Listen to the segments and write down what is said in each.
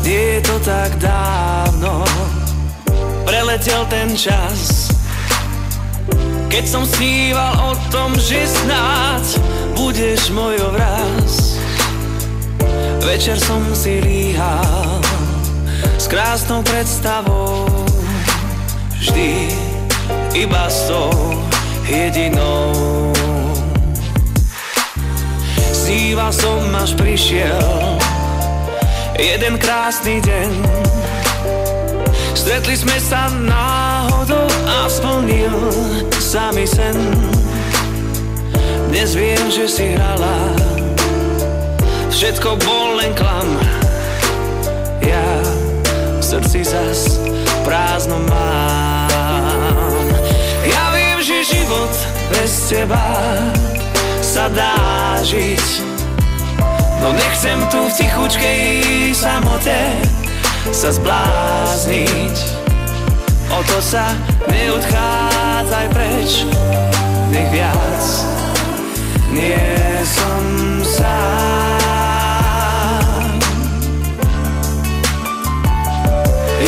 Je to tak dávno, preletel ten čas, keď som sníval o tom, že snáď budeš mojou vraz. Večer som si líhal s krásnou predstavou, vždy iba s tou jedinou. Sníval som, až prišiel jeden krásny deň. Stretli sme sa náhodou a splnil sa mi sen. Dnes viem, že si hrala, všetko bol len klam. Ja v srdci zas prázdno mám. Ja viem, že život bez teba sa dá žiť, no nechcem tu v tichučkej samote sa zblázniť. O to sa neodchádzaj preč, nech viac nie som sám.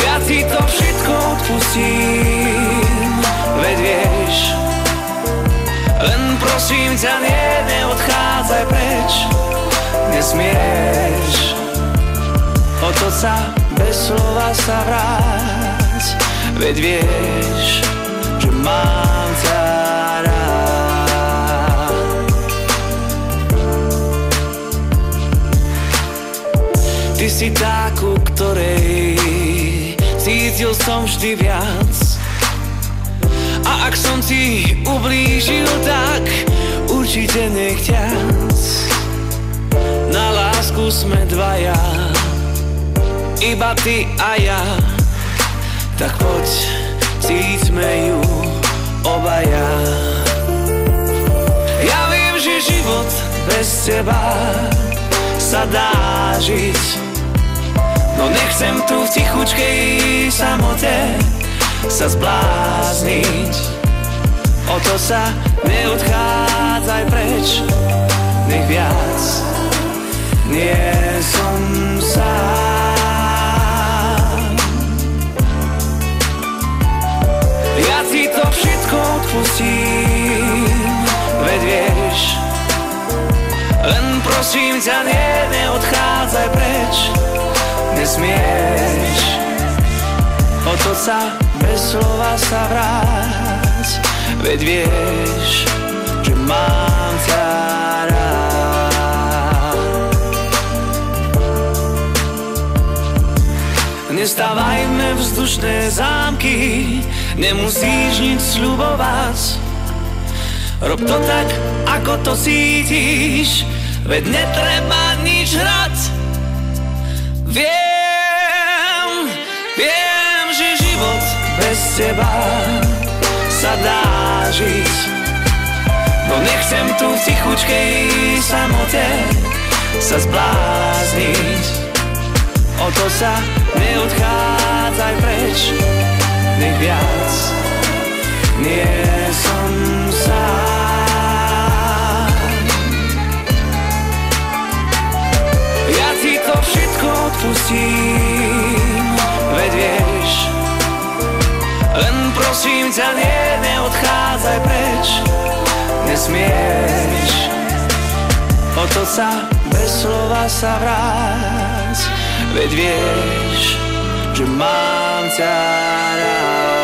Ja ti to všetko odpustím, veď vieš, len prosím ťa, neodchádzaj preč, nesmieš otoť sa bez slova sa vráť, veď vieš, že mám ťa rád. Ty si tá, ku ktorej cítil som vždy viac, a ak som ti ublížil, tak určite nechťac. Na lásku sme dvaja, iba ty a ja, tak poď, cíťme ju obaja. Ja viem, že život bez teba sa dá žiť, no nechcem tu v tichučkej samote sa zblázniť. O to sa neodchádzaj preč, nech viac nie som sám. Ja ti to všetko odpustím, veď vieš, len prosím ťa, neodchádzaj preč, nesmieš otoť sa bez slova sa vráť, veď vieš, že mám ťa rád. Nestávajme vzdušné zámky, nemusíš nič sľubovať, rob to tak, ako to cítiš, veď netreba nič hrať. Viem, že život bez teba sa dá žiť, no nechcem tu v tichučkej samote sa zblázniť. O to sa neodchádzaj preč, nech viac nie som sám. Ja ti to všetko odpustím, veď vieš, len prosím ťa, neodchádzaj preč, nesmieš otoť sa bez slova sa vráť, veď vieš, že mám ťa rád.